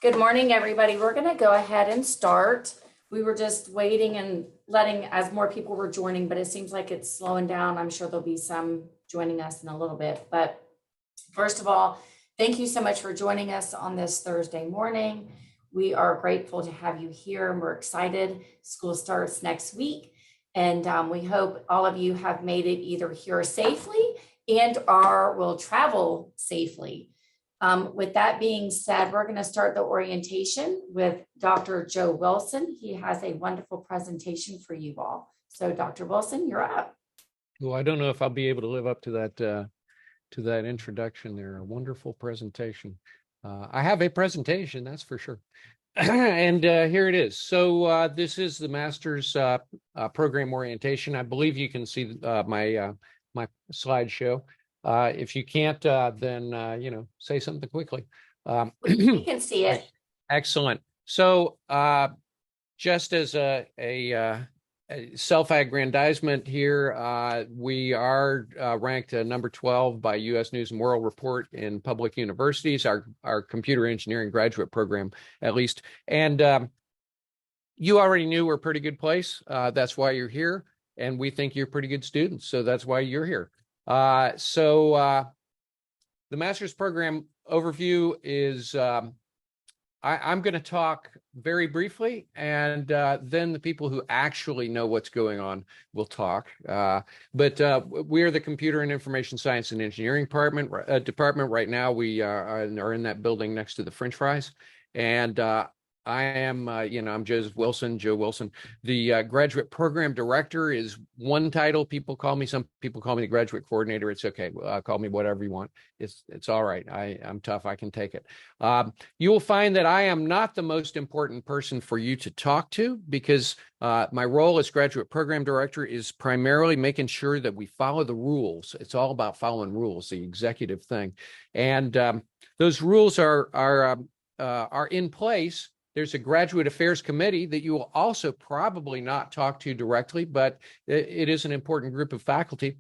Good morning, everybody. We're going to go ahead and start. We were just waiting and letting as more people were joining, but it seems like it's slowing down. I'm sure there'll be some joining us in a little bit. But first of all, thank you so much for joining us on this Thursday morning. We are grateful to have you here and we're excited. School starts next week. And we hope all of you have made it either here safely and or will travel safely. With that being said, we're going to start the orientation with Dr. Joe Wilson. He has a wonderful presentation for you all. So Dr. Wilson, you're up. Well, I don't know if I'll be able to live up to that introduction there. A wonderful presentation. I have a presentation, that's for sure. And here it is. So this is the master's program orientation. I believe you can see my slideshow. If you can't, then say something quickly. You can see it. Excellent. So just as a self-aggrandizement here, we are ranked number 12 by U.S. News and World Report in public universities, our computer engineering graduate program, at least. And you already knew we're a pretty good place. That's why you're here. And we think you're pretty good students. So that's why you're here. The master's program overview is I'm going to talk very briefly, and then the people who actually know what's going on will talk. But we are the Computer and Information Science and Engineering department. Right now, we are in that building next to the French fries. And I am, I'm Joe Wilson. The graduate program director is one title people call me. Some people call me the graduate coordinator. It's okay. Call me whatever you want. It's all right. I'm tough. I can take it. You will find that I am not the most important person for you to talk to because my role as graduate program director is primarily making sure that we follow the rules. It's all about following rules, the executive thing. And those rules are in place. There's a graduate affairs committee that you will also probably not talk to directly, but it is an important group of faculty.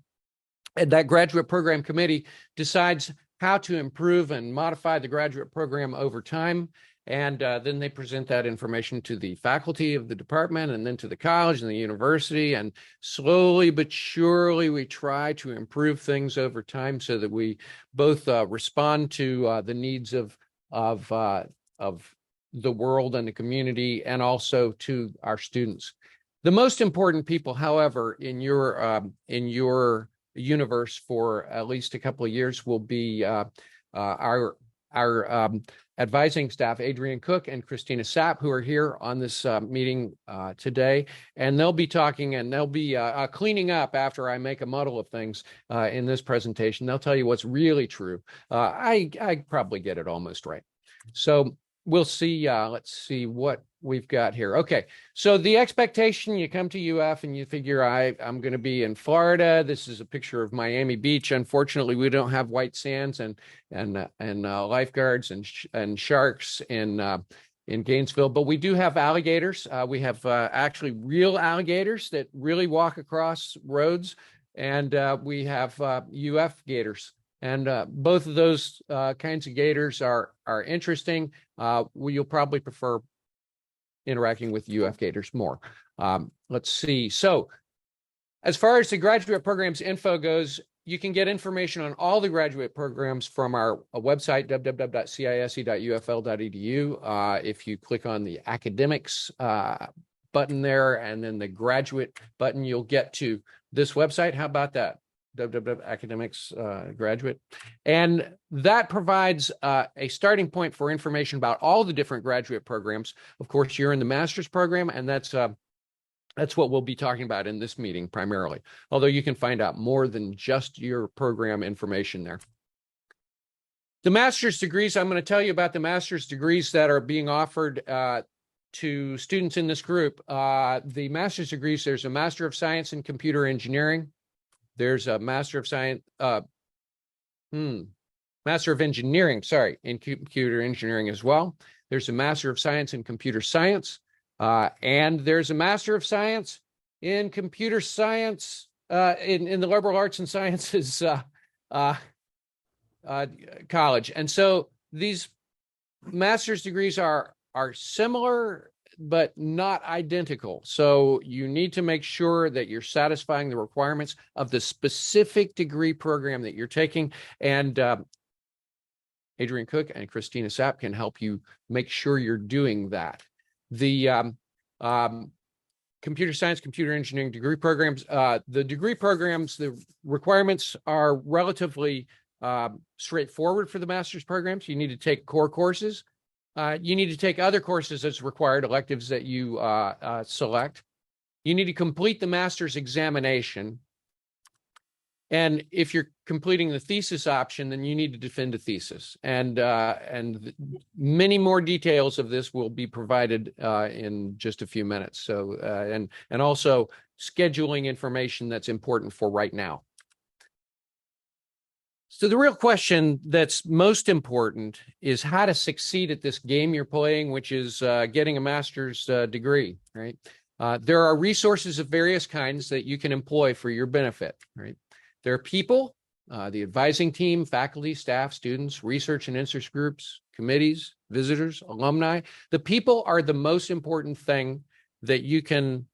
And that graduate program committee decides how to improve and modify the graduate program over time. And then they present that information to the faculty of the department and then to the college and the university. And slowly but surely, we try to improve things over time so that we both respond to the needs of the world and the community, and also to our students. The most important people, however, in your universe for at least a couple of years will be our advising staff, Adrian Cook and Christina Sapp, who are here on this meeting today. And they'll be talking and they'll be cleaning up after I make a muddle of things in this presentation. They'll tell you what's really true. I probably get it almost right. So we'll see. Let's see what we've got here. Okay, so the expectation, you come to UF and you figure I'm going to be in Florida. This is a picture of Miami Beach. Unfortunately, we don't have white sands and lifeguards and sharks in Gainesville, but we do have alligators. We have actually real alligators that really walk across roads, and we have UF gators. And both of those kinds of gators are interesting. You'll probably prefer interacting with UF gators more. Let's see. So as far as the graduate programs info goes, you can get information on all the graduate programs from our website, www.cise.ufl.edu. If you click on the academics button there and then the graduate button, you'll get to this website. How about that? Academics graduate. And that provides a starting point for information about all the different graduate programs. Of course, you're in the master's program, and that's what we'll be talking about in this meeting primarily, although you can find out more than just your program information there. The master's degrees, I'm going to tell you about the master's degrees that are being offered to students in this group. The master's degrees, there's a Master of Science in Computer Engineering. There's a Master of Science, Master of Engineering, in Computer Engineering as well. There's a Master of Science in Computer Science, and there's a Master of Science in Computer Science in the Liberal Arts and Sciences college. And so these master's degrees are similar, but not identical. So you need to make sure that you're satisfying the requirements of the specific degree program that you're taking. And Adrian Cook and Christina Sapp can help you make sure you're doing that. The computer science, computer engineering degree programs, the degree programs, the requirements are relatively straightforward for the master's programs. You need to take core courses. You need to take other courses as required, electives that you select. You need to complete the master's examination. And if you're completing the thesis option, then you need to defend a thesis. And many more details of this will be provided in just a few minutes. So, and also scheduling information that's important for right now. So the real question that's most important is how to succeed at this game you're playing, which is getting a master's degree, right? There are resources of various kinds that you can employ for your benefit, right? There are people, the advising team, faculty, staff, students, research and interest groups, committees, visitors, alumni. The people are the most important thing that you can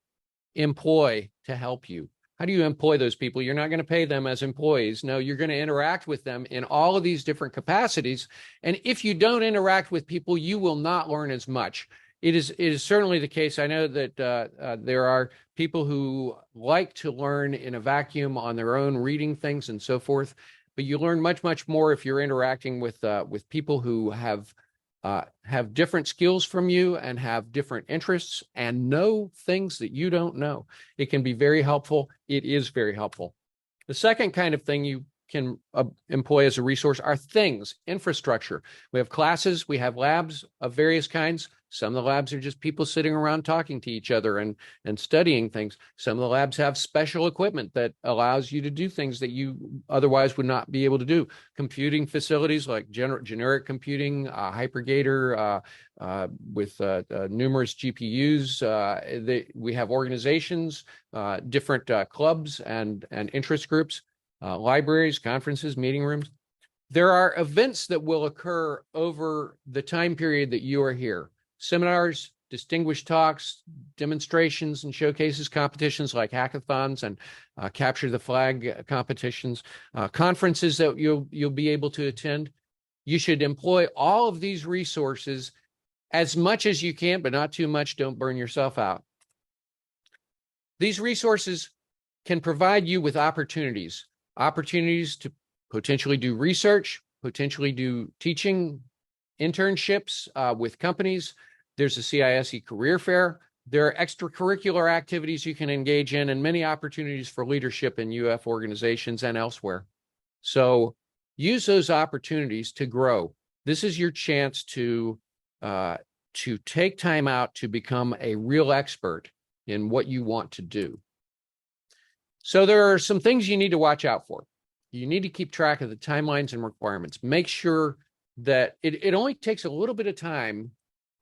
employ to help you. How do you employ those people? You're not going to pay them as employees. No, you're going to interact with them in all of these different capacities. And if you don't interact with people, you will not learn as much. It is certainly the case. I know that there are people who like to learn in a vacuum on their own, reading things and so forth. But you learn much, much more if you're interacting with people who have different skills from you and have different interests and know things that you don't know. It can be very helpful. It is very helpful. The second kind of thing you can employ as a resource are things, infrastructure. We have classes, we have labs of various kinds. Some of the labs are just people sitting around talking to each other and studying things. Some of the labs have special equipment that allows you to do things that you otherwise would not be able to do. Computing facilities like generic computing, Hypergator with numerous GPUs. We have organizations, different clubs and interest groups, libraries, conferences, meeting rooms. There are events that will occur over the time period that you are here. Seminars, distinguished talks, demonstrations and showcases, competitions like hackathons and capture the flag competitions, conferences that you'll be able to attend. You should employ all of these resources as much as you can, but not too much. Don't burn yourself out. These resources can provide you with opportunities to potentially do research, potentially do teaching, internships with companies. There's a CISE career fair. There are extracurricular activities you can engage in and many opportunities for leadership in UF organizations and elsewhere. So use those opportunities to grow. This is your chance to take time out to become a real expert in what you want to do. So there are some things you need to watch out for. You need to keep track of the timelines and requirements. Make sure that it only takes a little bit of time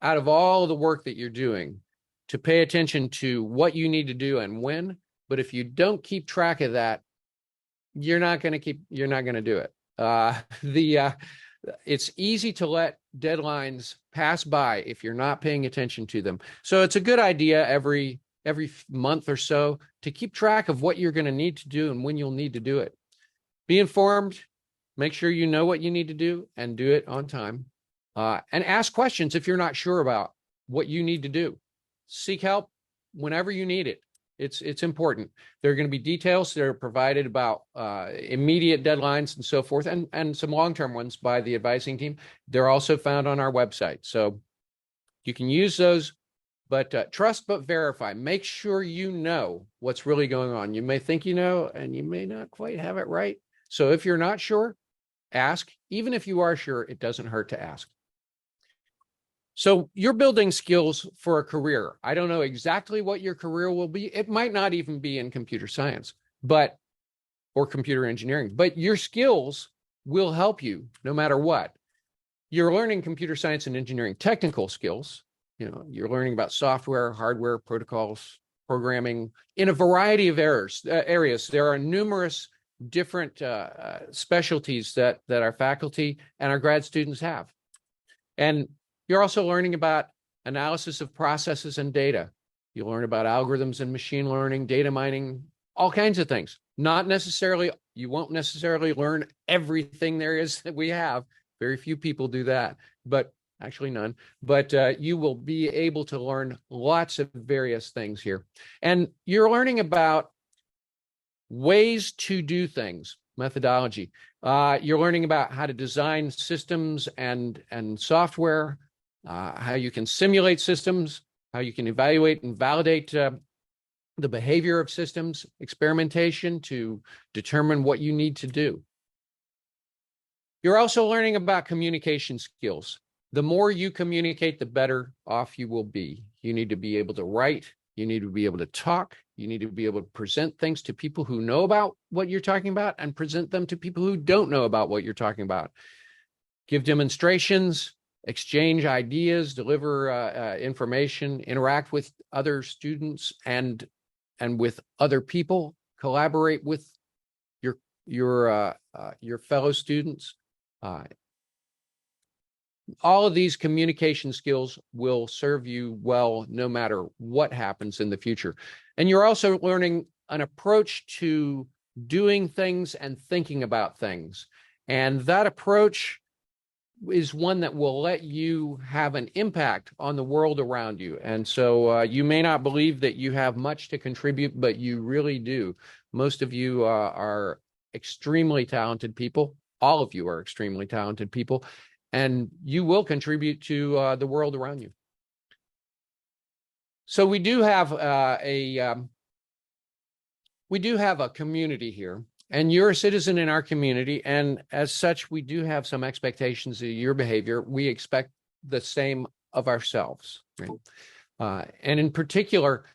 out of all of the work that you're doing to pay attention to what you need to do and when. But if you don't keep track of that, you're not going to do it. It's easy to let deadlines pass by if you're not paying attention to them. So it's a good idea every month or so to keep track of what you're going to need to do and when you'll need to do it. Be informed, make sure you know what you need to do and do it on time. And ask questions if you're not sure about what you need to do. Seek help whenever you need it. It's important. There are going to be details that are provided about immediate deadlines and so forth, and some long-term ones by the advising team. They're also found on our website. So you can use those, but trust but verify. Make sure you know what's really going on. You may think you know, and you may not quite have it right. So if you're not sure, ask. Even if you are sure, it doesn't hurt to ask. So you're building skills for a career. I don't know exactly what your career will be. It might not even be in computer science, or computer engineering, but your skills will help you no matter what. You're learning computer science and engineering technical skills. You're learning about software, hardware, protocols, programming in a variety of areas. There are numerous different specialties that our faculty and our grad students have. And You're also learning about analysis of processes and data. You learn about algorithms and machine learning, data mining, all kinds of things. Not necessarily, you won't necessarily learn everything there is that we have. Very few people do that, but actually none. But you will be able to learn lots of various things here. And you're learning about ways to do things, methodology. You're learning about how to design systems and software, how you can simulate systems, how you can evaluate and validate the behavior of systems, experimentation to determine what you need to do. You're also learning about communication skills. The more you communicate, the better off you will be. You need to be able to write. You need to be able to talk. You need to be able to present things to people who know about what you're talking about and present them to people who don't know about what you're talking about. Give demonstrations, exchange ideas, deliver information, interact with other students and with other people, collaborate with your fellow students. All of these communication skills will serve you well no matter what happens in the future. And you're also learning an approach to doing things and thinking about things. And that approach is one that will let you have an impact on the world around you. And so you may not believe that you have much to contribute, but you really do. Most of you are extremely talented people. All of you are extremely talented people. And you will contribute to the world around you. So we do have a community here, and you're a citizen in our community, and as such, we do have some expectations of your behavior. We expect the same of ourselves, right? And in particular,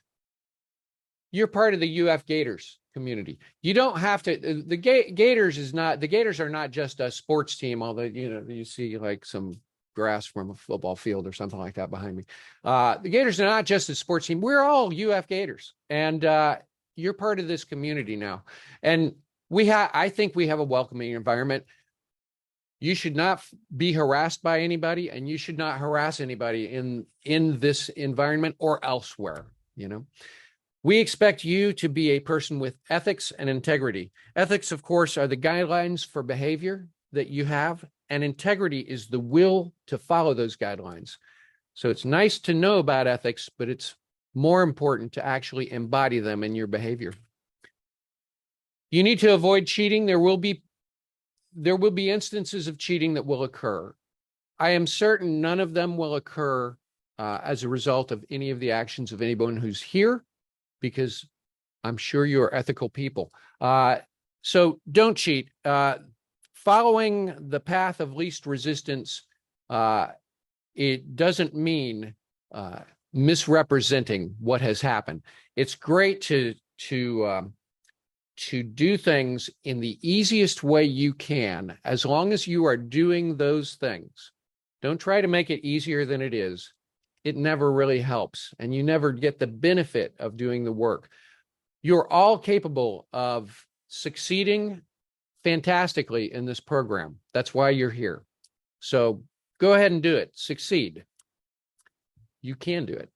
you're part of the UF Gators community. You don't have to. The Gators are not just a sports team, although you see like some grass from a football field or something like that behind me. The Gators are not just a sports team. We're all UF Gators, and you're part of this community now. And I think we have a welcoming environment. You should not be harassed by anybody, and you should not harass anybody in this environment or elsewhere. We expect you to be a person with ethics and integrity. Ethics, of course, are the guidelines for behavior that you have, and integrity is the will to follow those guidelines. So it's nice to know about ethics, but it's more important to actually embody them in your behavior. You need to avoid cheating. There will be instances of cheating that will occur. I am certain none of them will occur as a result of any of the actions of anyone who's here, because I'm sure you're ethical people. So don't cheat. Following the path of least resistance, it doesn't mean misrepresenting what has happened. It's great to do things in the easiest way you can, as long as you are doing those things. Don't try to make it easier than it is. It never really helps, and you never get the benefit of doing the work. You're all capable of succeeding fantastically in this program. That's why you're here. So go ahead and do it. Succeed. You can do it.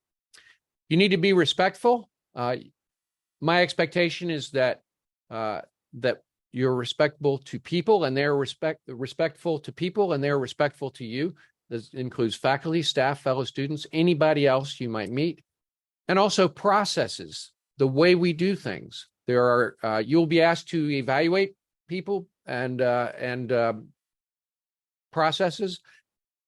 You need to be respectful. My expectation is that you're respectful to people, and they're respectful to people, and they're respectful to you. This includes faculty, staff, fellow students, anybody else you might meet, and also processes, the way we do things. You'll be asked to evaluate people and processes.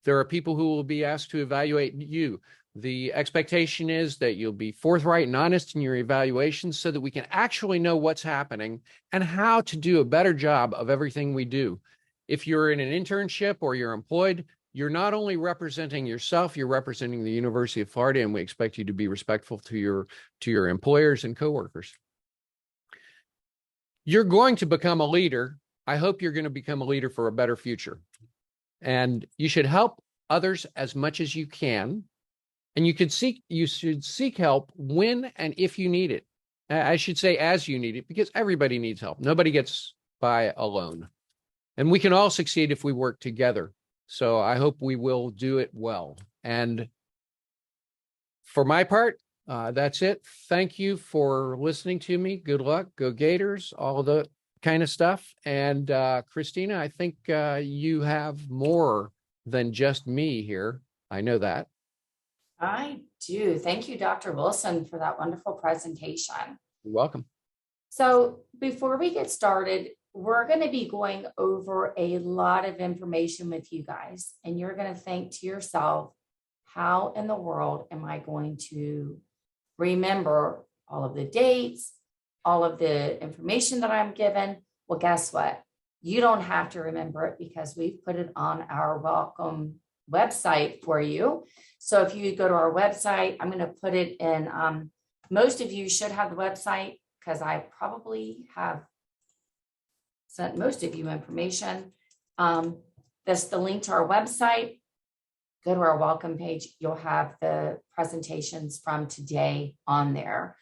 There are people who will be asked to evaluate you. The expectation is that you'll be forthright and honest in your evaluations so that we can actually know what's happening and how to do a better job of everything we do. If you're in an internship or you're employed, you're not only representing yourself, you're representing the University of Florida, and we expect you to be respectful to your employers and coworkers. You're going to become a leader. I hope you're going to become a leader for a better future. And you should help others as much as you can. And you should seek help when and if you need it. I should say as you need it, because everybody needs help. Nobody gets by alone. And we can all succeed if we work together. So I hope we will do it well. And for my part, that's it. Thank you for listening to me. Good luck. Go Gators, all of the kind of stuff. And Christina, I think you have more than just me here. I know that. I do. Thank you, Dr. Wilson, for that wonderful presentation. You're welcome. So before we get started, we're going to be going over a lot of information with you guys, and you're going to think to yourself, how in the world am I going to remember all of the dates, all of the information that I'm given? Well, guess what? You don't have to remember it because we've put it on our welcome website for you. So if you go to our website, I'm going to put it in, most of you should have the website because I probably have sent most of you information. That's the link to our website. Go to our welcome page. You'll have the presentations from today on there.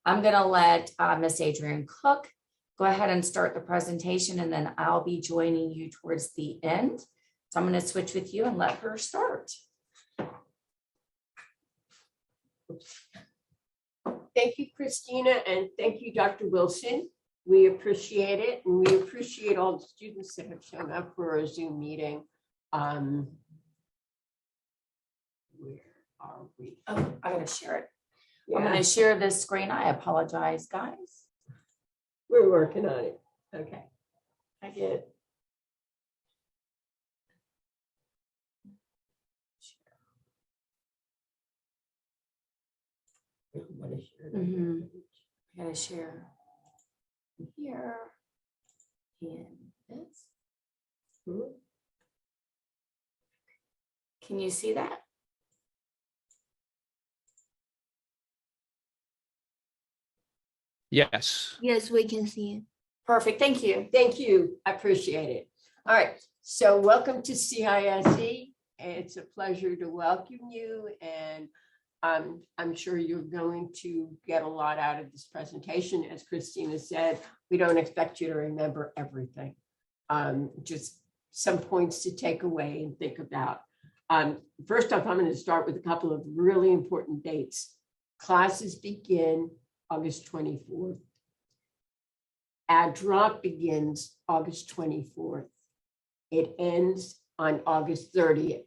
I'm going to let Miss Adrienne Cook go ahead and start the presentation, and then I'll be joining you towards the end. So I'm going to switch with you and let her start. Thank you, Christina, and thank you, Dr. Wilson. We appreciate it, and we appreciate all the students that have shown up for our Zoom meeting. Where are we? Oh, I gotta share it. Yeah, I'm gonna share this screen. I apologize, guys. we're working on it. Okay. I did. What is your Mhm. I gotta share here and this. Can you see that? Yes. Yes, we can see it. Perfect. Thank you. Thank you. I appreciate it. All right. So welcome to CISE. It's a pleasure to welcome you, and I'm sure you're going to get a lot out of this presentation. As Christina said, we don't expect you to remember everything. Just some points to take away and think about. First off, I'm going to start with a couple of really important dates. Classes begin August 24th. Add drop begins August 24th. It ends on August 30th.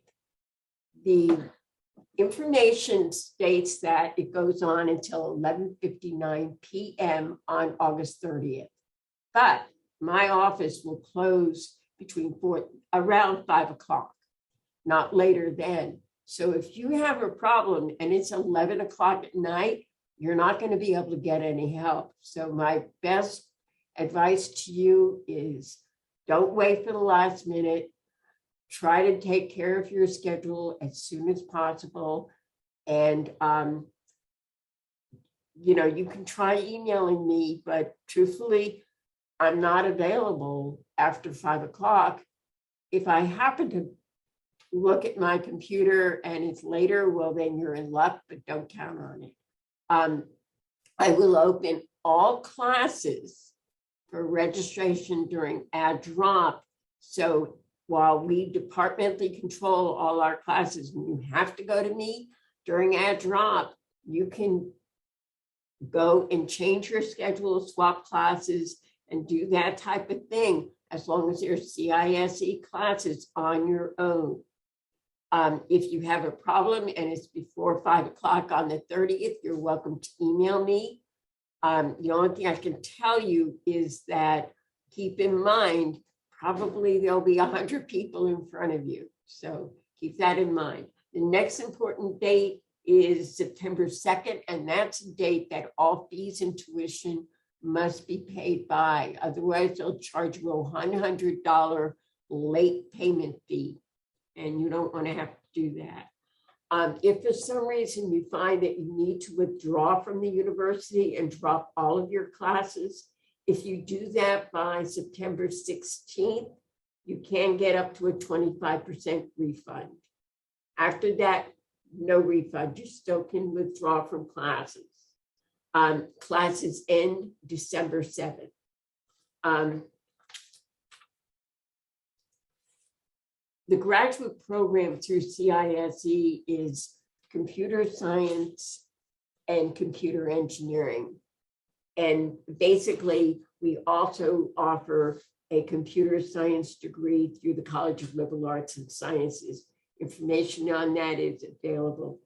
The information states that it goes on until 11:59 p.m. on August 30th. But my office will close around 5 o'clock, not later than. So if you have a problem and it's 11 o'clock at night, you're not going to be able to get any help. So my best advice to you is don't wait for the last minute. Try to take care of your schedule as soon as possible. And, you can try emailing me, but truthfully, I'm not available after 5 o'clock. If I happen to look at my computer and it's later, well, then you're in luck, but don't count on it. I will open all classes for registration during add drop. So while we departmentally control all our classes, when you have to go to me during add drop, you can go and change your schedule, swap classes, and do that type of thing, as long as there's CISE classes on your own. If you have a problem and it's before 5 o'clock on the 30th, you're welcome to email me. The only thing I can tell you is that keep in mind, probably there'll be 100 people in front of you. So keep that in mind. The next important date is September 2nd, and that's a date that all fees and tuition must be paid by. Otherwise, they'll charge you a $100 late payment fee, and you don't want to have to do that. If for some reason you find that you need to withdraw from the university and drop all of your classes, if you do that by September 16th, you can get up to a 25% refund. After that, no refund. You still can withdraw from classes. Classes end December 7th. The graduate program through CISE is computer science and computer engineering. And basically, we also offer a computer science degree through the College of Liberal Arts and Sciences. Information on that is available.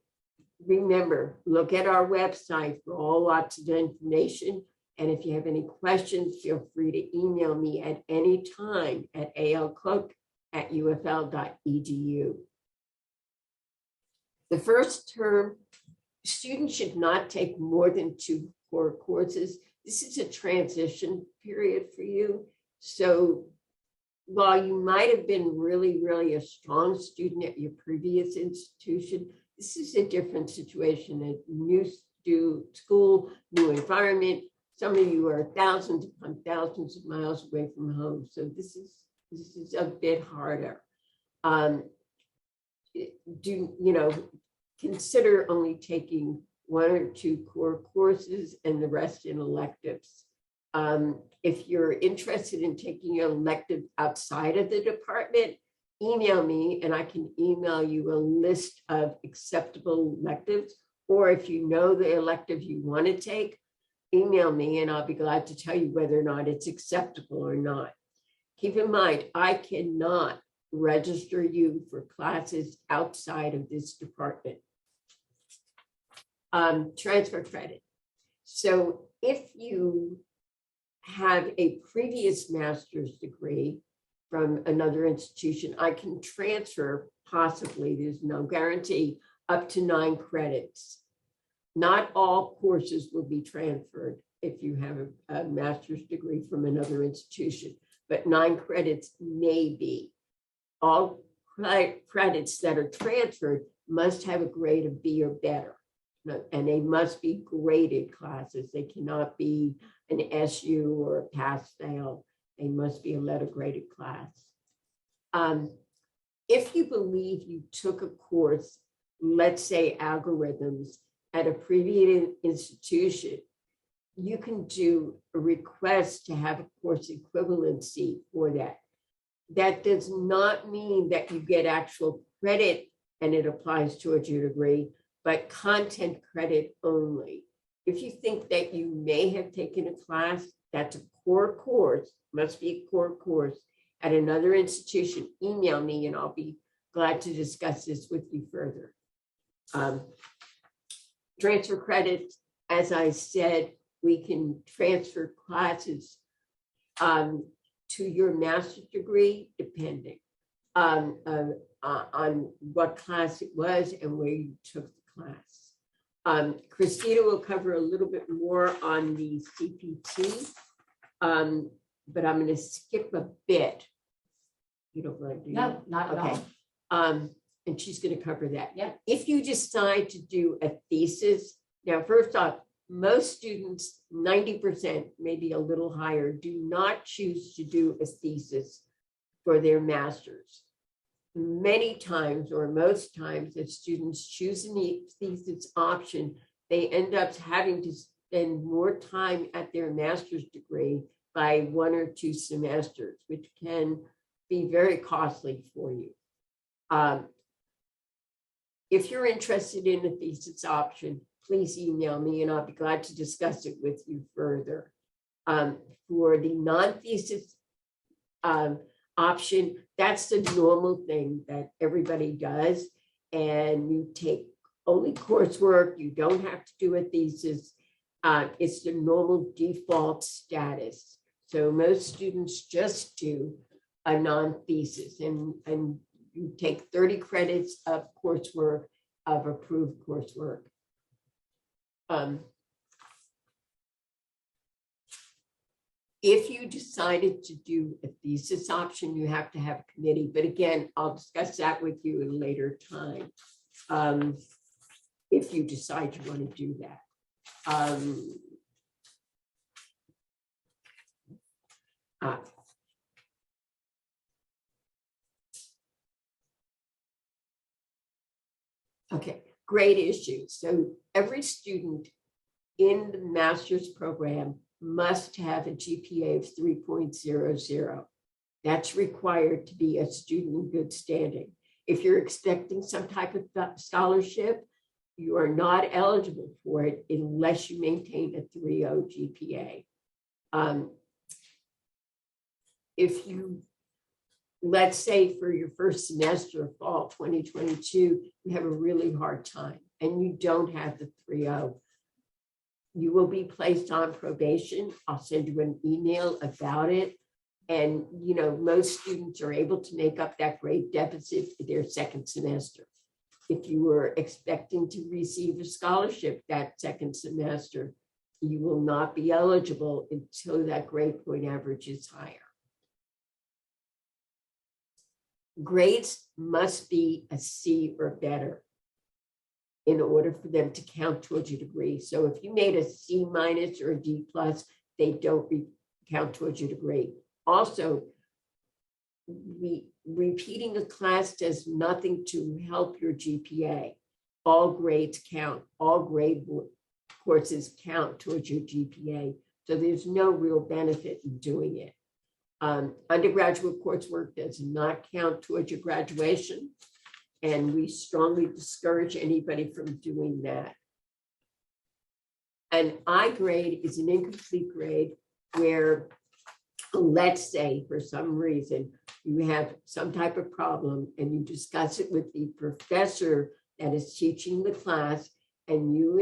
Remember, look at our website for all lots of information. And if you have any questions, feel free to email me at any time at alcook@ufl.edu. The first term, students should not take more than 2 core courses. This is a transition period for you. So while you might have been really a strong student at your previous institution, this is a different situation, a new school, new environment. Some of you are thousands upon thousands of miles away from home. So this is a bit harder. Consider only taking 1 or 2 core courses and the rest in electives. If you're interested in taking an elective outside of the department, email me and I can email you a list of acceptable electives. Or if you know the elective you want to take, email me and I'll be glad to tell you whether or not it's acceptable or not. Keep in mind, I cannot register you for classes outside of this department. Transfer credit. So if you have a previous master's degree from another institution, I can transfer, possibly, there's no guarantee, up to 9 credits. Not all courses will be transferred if you have a master's degree from another institution, but 9 credits may be. All credits that are transferred must have a grade of B or better. And they must be graded classes. They cannot be an SU or a pass-fail. They must be a letter graded class. If you believe you took a course, let's say algorithms, at a previous institution, you can do a request to have a course equivalency for that. That does not mean that you get actual credit and it applies towards your degree, but content credit only. If you think that you may have taken a class that's a core course, must be a core course at another institution, email me and I'll be glad to discuss this with you further. Transfer credit, as I said, we can transfer classes to your master's degree, depending on what class it was and where you took the class. Christina will cover a little bit more on the CPT, but I'm going to skip a bit. You don't mind, do you? No, not at all. And she's going to cover that. Yeah. If you decide to do a thesis, now, first off, most students, 90%, maybe a little higher, do not choose to do a thesis for their master's. Many times, or most times, if students choose a thesis option, they end up having to spend more time at their master's degree by 1 or 2 semesters, which can be very costly for you. If you're interested in a thesis option, please email me and I'll be glad to discuss it with you further. For the non-thesis option, that's the normal thing that everybody does. And you take only coursework, you don't have to do a thesis. It's the normal default status. So most students just do a non-thesis and you take 30 credits of coursework, of approved coursework. If you decided to do a thesis option, you have to have a committee. But again, I'll discuss that with you at a later time. If you decide you want to do that. Okay, grade issues. So every student in the master's program must have a GPA of 3.00. That's required to be a student in good standing. If you're expecting some type of scholarship, you are not eligible for it unless you maintain a 3.0 GPA. If you, let's say for your first semester of fall 2022, you have a really hard time and you don't have the 3.0, you will be placed on probation. I'll send you an email about it. And, you know, most students are able to make up that grade deficit for their second semester. If you were expecting to receive a scholarship that second semester, you will not be eligible until that grade point average is higher. Grades must be a C or better in order for them to count towards your degree. So if you made a C- or a D+, they don't count towards your degree. Also, repeating a class does nothing to help your GPA. All grades count. All grade courses count towards your GPA. So there's no real benefit in doing it. Undergraduate coursework does not count towards your graduation, and we strongly discourage anybody from doing that. An I grade is an incomplete grade where, let's say for some reason, you have some type of problem and you discuss it with the professor that is teaching the class, and you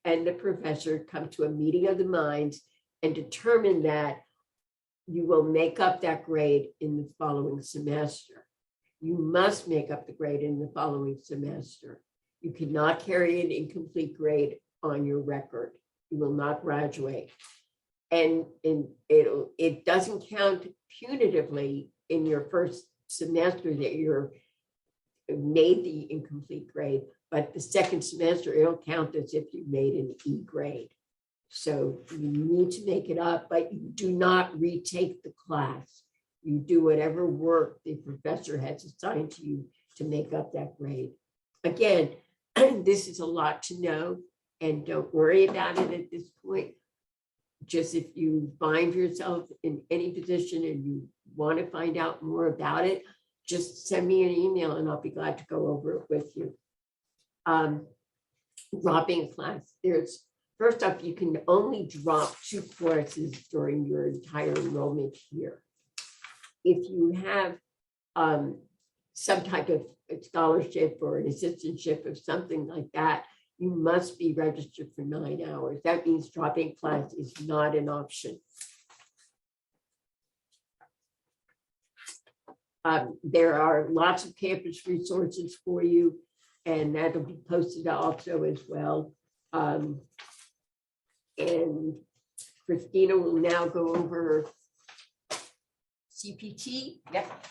and the professor come to a meeting of the minds and determine that you will make up that grade in the following semester. You must make up the grade in the following semester. You cannot carry an incomplete grade on your record. You will not graduate. And it doesn't count punitively in your first semester that you're made the incomplete grade, but the second semester, it'll count as if you made an E grade. So you need to make it up, but you do not retake the class. You do whatever work the professor has assigned to you to make up that grade. Again, this is a lot to know, and don't worry about it at this point. Just if you find yourself in any position and you want to find out more about it, just send me an email and I'll be glad to go over it with you. Dropping a class. First off, you can only drop 2 courses during your entire enrollment year. If you have some type of scholarship or an assistantship or something like that, you must be registered for 9 hours. That means dropping class is not an option. There are lots of campus resources for you, and that'll be posted also as well. And Christina will now go over CPT. Yep.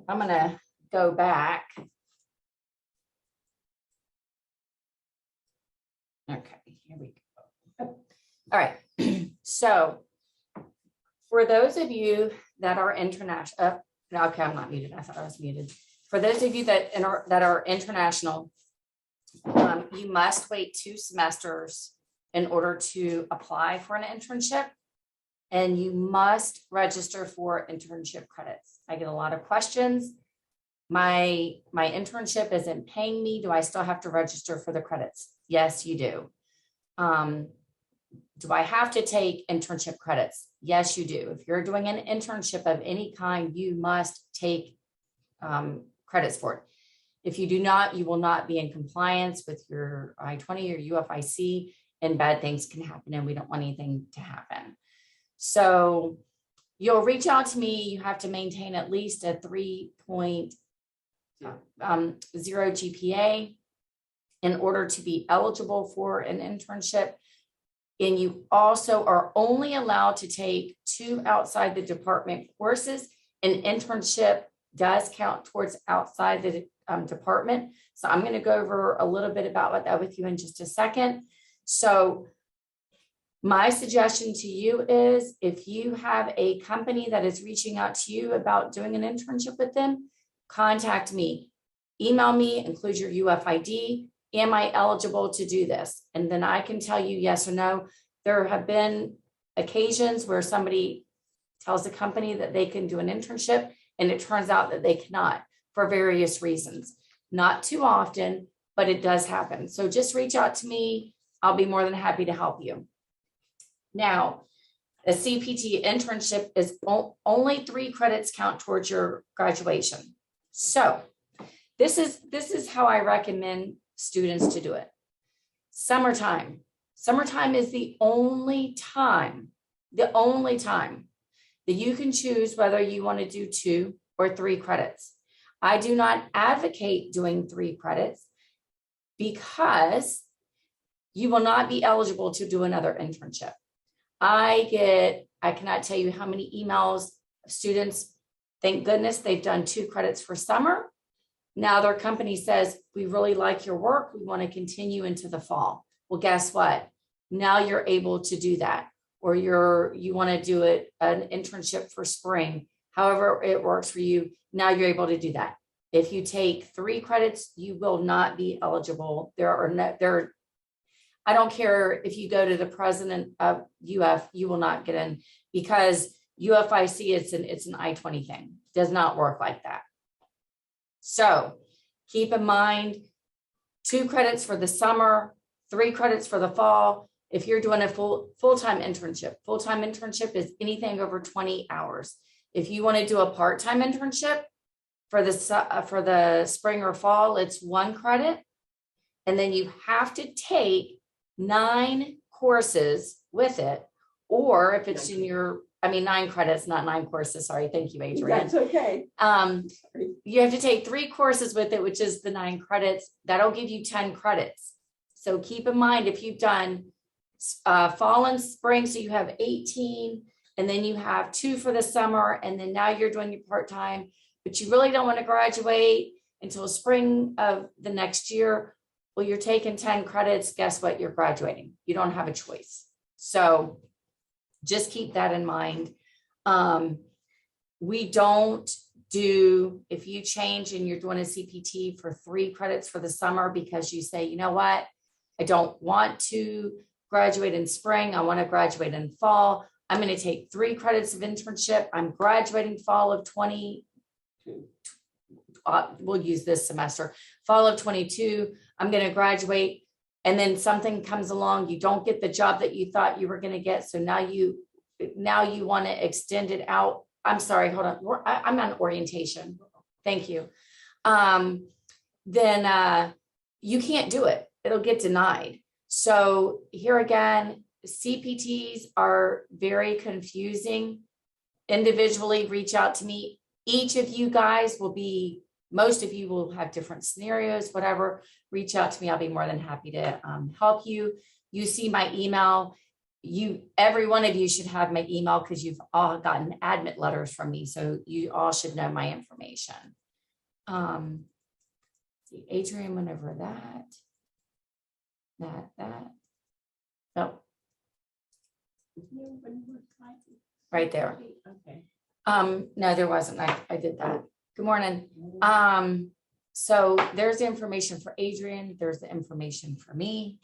I'm gonna go back. Okay, here we go. All right, so for those of you that are international, no, okay, I'm not muted. I thought I was muted. For those of you that are international, you must wait 2 semesters in order to apply for an internship, and you must register for internship credits. I get a lot of questions. My internship isn't paying me. Do I still have to register for the credits? Yes, you do. Do I have to take internship credits? Yes, you do. If you're doing an internship of any kind, you must take credits for it. If you do not, you will not be in compliance with your I-20 or UFIC, and bad things can happen, and we don't want anything to happen. So you'll reach out to me. You have to maintain at least a 3.0 GPA in order to be eligible for an internship. And you also are only allowed to take 2 outside the department courses. An internship does count towards outside the department. So I'm going to go over a little bit about that with you in just a second. So my suggestion to you is, if you have a company that is reaching out to you about doing an internship with them, contact me, email me, include your UFID. Am I eligible to do this? And then I can tell you yes or no. There have been occasions where somebody tells the company that they can do an internship and it turns out that they cannot for various reasons. Not too often, but it does happen. So just reach out to me. I'll be more than happy to help you. Now, a CPT internship is only 3 credits count towards your graduation. So this is how I recommend students to do it. Summertime. Summertime is the only time that you can choose whether you want to do 2 or 3 credits. I do not advocate doing 3 credits because you will not be eligible to do another internship. I cannot tell you how many emails of students, thank goodness they've done 2 credits for summer. Now their company says, we really like your work. We want to continue into the fall. Well, guess what? Now you're able to do that. Or you want to do an internship for spring. However it works for you, now you're able to do that. If you take 3 credits, you will not be eligible. I don't care if you go to the president of UF, you will not get in because UFIC, it's an I-20 thing. Does not work like that. So keep in mind, 2 credits for the summer, 3 credits for the fall. If you're doing a full-time internship is anything over 20 hours. If you want to do a part-time internship for the spring or fall, it's 1 credit. And then you have to take 9 courses with it. Or if it's 9 credits, not 9 courses. Sorry. Thank you, Adrienne. That's okay. You have to take 3 courses with it, which is the 9 credits. That'll give you 10 credits. So keep in mind, if you've done fall and spring, so you have 18, and then you have 2 for the summer, and then now you're doing your part-time, but you really don't want to graduate until spring of the next year. Well, you're taking 10 credits. Guess what? You're graduating. You don't have a choice. So just keep that in mind. We don't do, if you change and you're doing a CPT for 3 credits for the summer because you say, you know what, I don't want to graduate in spring. I want to graduate in fall. I'm going to take 3 credits of internship. I'm graduating fall of 20. We'll use this semester, fall of 22. I'm going to graduate. And then something comes along. You don't get the job that you thought you were going to get. So now you want to extend it out. I'm sorry, hold on. I'm on orientation. Thank you. Then you can't do it. It'll get denied. So here again, CPTs are very confusing. Individually, reach out to me. Each of you guys most of you will have different scenarios, whatever. Reach out to me. I'll be more than happy to help you. You see my email. Every one of you should have my email because you've all gotten admit letters from me. So you all should know my information. See, Adrienne went over that. Oh, right there. Okay. No, there wasn't. I did that. Good morning. So there's the information for Adrienne. There's the information for me.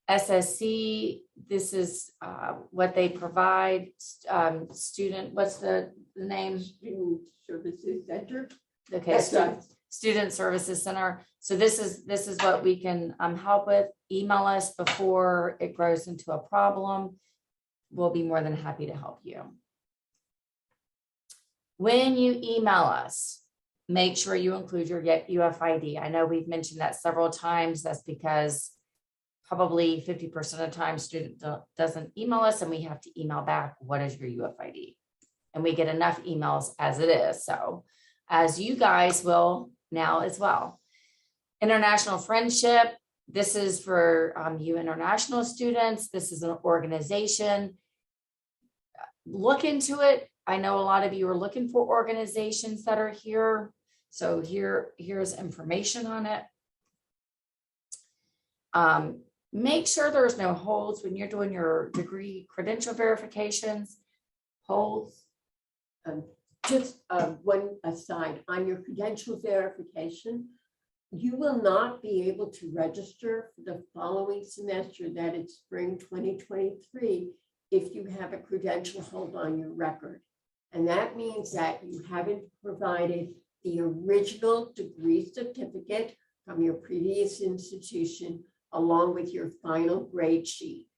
SSC, this is what they provide. Student, what's the name? Student Services Center. Okay, That's us. Student Services Center. So this is what we can help with. Email us before it grows into a problem. We'll be more than happy to help you. When you email us, make sure you include your UFID. I know we've mentioned that several times. That's because probably 50% of the time student doesn't email us and we have to email back, what is your UFID? And we get enough emails as it is. So as you guys will now as well. International Friendship. This is for you international students. This is an organization. Look into it. I know a lot of you are looking for organizations that are here. So here's information on it. Make sure there's no holds when you're doing your degree credential verifications. Holds. Just one aside on your credential verification. You will not be able to register for the following semester, that is spring 2023, if you have a credential hold on your record. And that means that you haven't provided the original degree certificate from your previous institution along with your final grade sheet.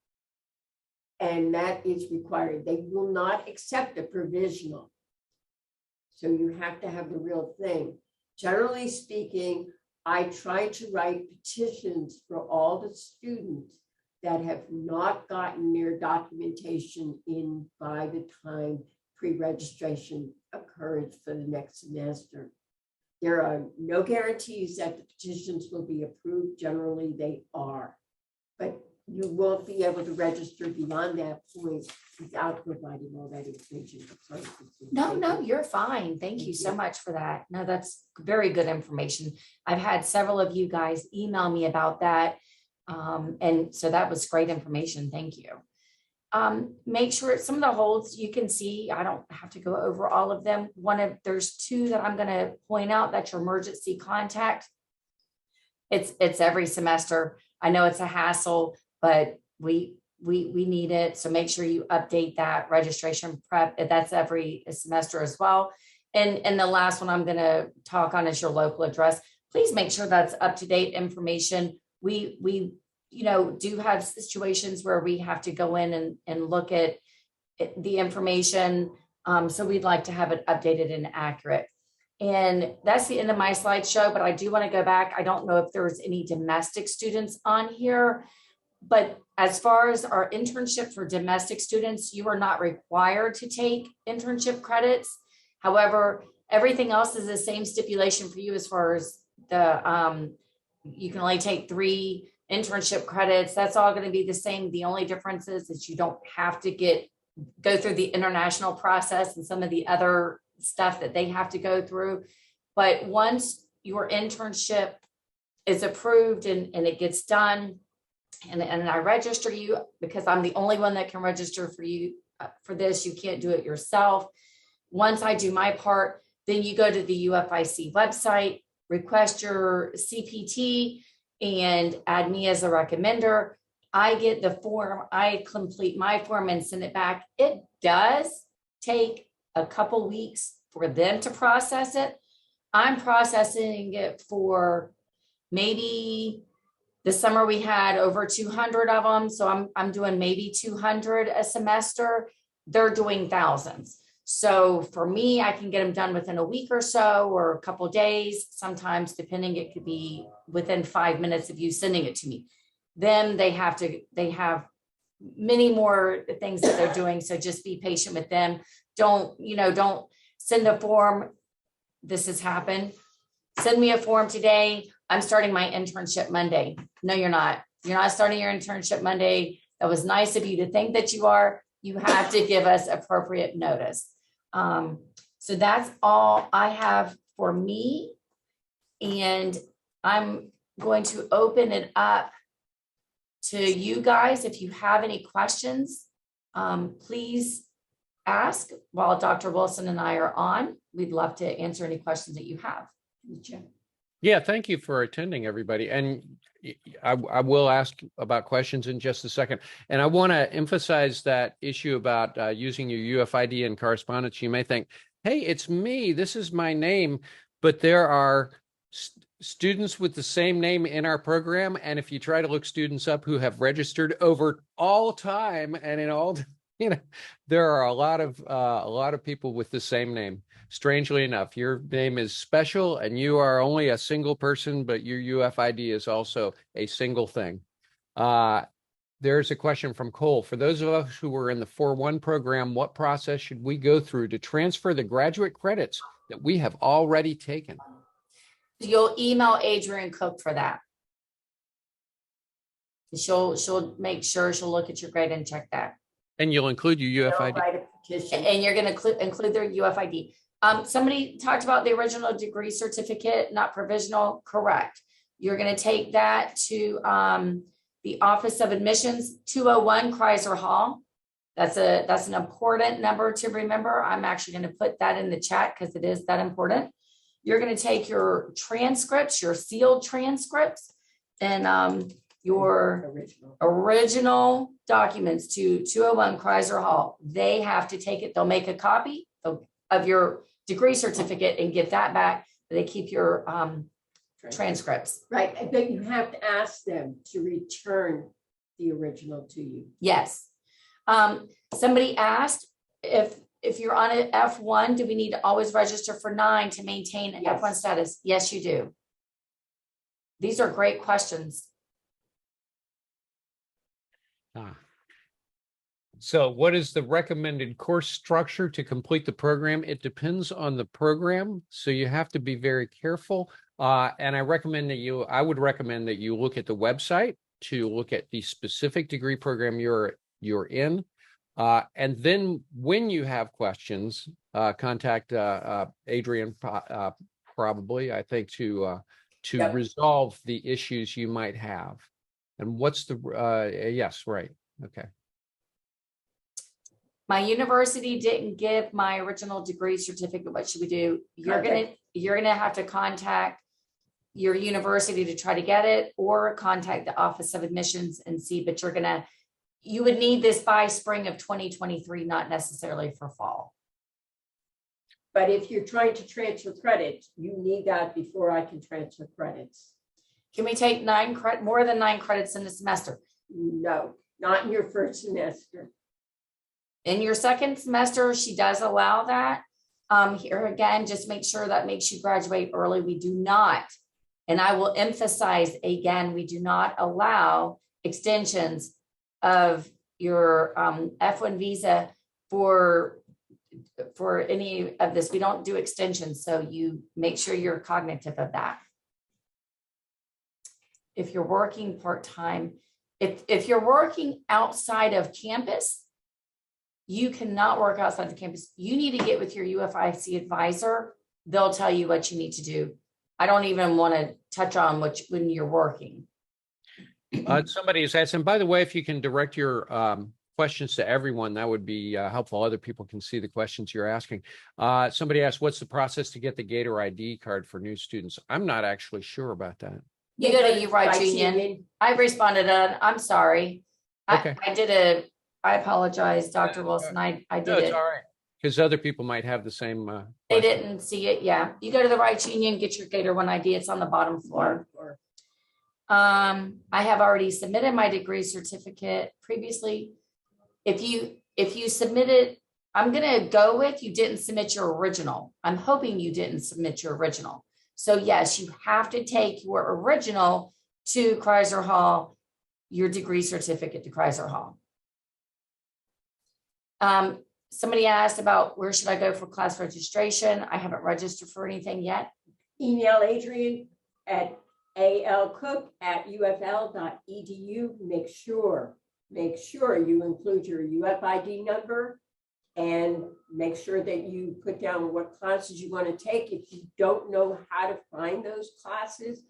And that is required. They will not accept a provisional. So you have to have the real thing. Generally speaking, I try to write petitions for all the students that have not gotten their documentation in by the time pre-registration occurs for the next semester. There are no guarantees that the petitions will be approved. Generally, they are. But you won't be able to register beyond that point without providing all that information. No, you're fine. Thank you so much for that. No, that's very good information. I've had several of you guys email me about that. And so that was great information. Thank you. Make sure some of the holds you can see, I don't have to go over all of them. There's two that I'm going to point out. That's your emergency contact. It's every semester. I know it's a hassle, but we need it. So make sure you update that registration prep. That's every semester as well. And the last one I'm going to talk on is your local address. Please make sure that's up-to-date information. We do have situations where we have to go in and look at the information. So we'd like to have it updated and accurate. And that's the end of my slideshow, but I do want to go back. I don't know if there's any domestic students on here, but as far as our internship for domestic students, you are not required to take internship credits. However, everything else is the same stipulation for you as far as you can only take 3 internship credits. That's all going to be the same. The only difference is that you don't have to go through the international process and some of the other stuff that they have to go through. But once your internship is approved and it gets done, and I register you, because I'm the only one that can register for you for this, you can't do it yourself. Once I do my part, then you go to the UFIC website, request your CPT, and add me as a recommender. I get the form, I complete my form and send it back. It does take a couple weeks for them to process it. I'm processing it for maybe the summer we had over 200 of them. So I'm doing maybe 200 a semester. They're doing thousands. So for me, I can get them done within a week or so, or a couple of days. Sometimes, depending, it could be within 5 minutes of you sending it to me. Then they have many more things that they're doing. So just be patient with them. Don't send a form. This has happened. Send me a form today. I'm starting my internship Monday. No, you're not. You're not starting your internship Monday. That was nice of you to think that you are. You have to give us appropriate notice. So that's all I have for me. And I'm going to open it up to you guys. If you have any questions, please ask while Dr. Wilson and I are on. We'd love to answer any questions that you have. Yeah, thank you for attending, everybody. And I will ask about questions in just a second. And I want to emphasize that issue about using your UFID and correspondence. You may think, hey, it's me. This is my name. But there are students with the same name in our program. And if you try to look students up who have registered over all time and in all, there are a lot of people with the same name. Strangely enough, your name is special and you are only a single person, but your UFID is also a single thing. There's a question from Cole. For those of us who were in the 4-1 program, what process should we go through to transfer the graduate credits that we have already taken? You'll email Adrienne Cook for that. She'll make sure she'll look at your grade and check that. And you'll include your UFID. And you're going to include their UFID. Somebody talked about the original degree certificate, not provisional. Correct. You're going to take that to the Office of Admissions, 201 Chrysler Hall. That's an important number to remember. I'm actually going to put that in the chat because it is that important. you're going to take your transcripts, your sealed transcripts, and your original documents to 201 Chrysler Hall. They have to take it. They'll make a copy of your degree certificate and give that back. They keep your transcripts. Right, but you have to ask them to return the original to you. Yes. Somebody asked if you're on an F1, do we need to always register for 9 to maintain an Yes. F1 status? Yes, you do. These are great questions. So what is the recommended course structure to complete the program? It depends on the program, so you have to be very careful. And I would recommend that you look at the website to look at the specific degree program you're in. And then when you have questions, contact Adrian probably, I think, to Yep. resolve the issues you might have. And what's the yes, right. Okay. My university didn't give my original degree certificate. What should we do? You're gonna have to contact your university to try to get it, or contact the Office of Admissions and see, but you would need this by spring of 2023, not necessarily for fall. But if you're trying to transfer credits, you need that before I can transfer credits. Can we take more than 9 credits in the semester? No, not in your first semester. In your second semester, she does allow that. Here again, just make sure that makes you graduate early. We do not, and I will emphasize again, we do not allow extensions of your F1 visa for any of this. We don't do extensions, so you make sure you're cognitive of that. If you're working part-time, if you're working outside of campus, you cannot work outside the campus. You need to get with your UFIC advisor. They'll tell you what you need to do. I don't even want to touch on when you're working. Somebody is asking, by the way, if you can direct your questions to everyone, that would be helpful. Other people can see the questions you're asking. Somebody asked, what's the process to get the Gator ID card for new students? I'm not actually sure about that. You go to Right Union. I responded, I'm sorry. Okay. I apologize, Dr. Wilson. I did No, it's it. all right. Because other people might have the same. They question. didn't see it. Yeah. You go to the Right Union, get your Gator 1 ID. It's on the bottom floor. I have already submitted my degree certificate previously. If you submitted, I'm going to go with you didn't submit your original. I'm hoping you didn't submit your original. So yes, you have to take your original to Chrysler Hall, your degree certificate to Chrysler Hall. Somebody asked about where should I go for class registration? I haven't registered for anything yet. Email Adrian at alcook@ufl.edu. Make sure you include your UFID number, and make sure that you put down what classes you want to take. If you don't know how to find those classes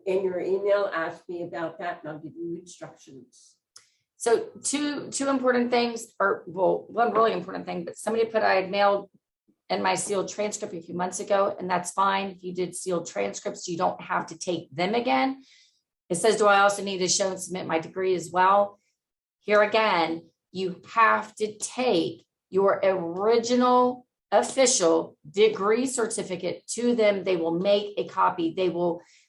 in your email, ask me about that and I'll give you instructions. So two important things, or well, one really important thing, but somebody put I had mailed in my sealed transcript a few months ago, and that's fine. If you did sealed transcripts, you don't have to take them again. It says, do I also need to show and submit my degree as well? Here again, you have to take your original official degree certificate to them. They will make a copy.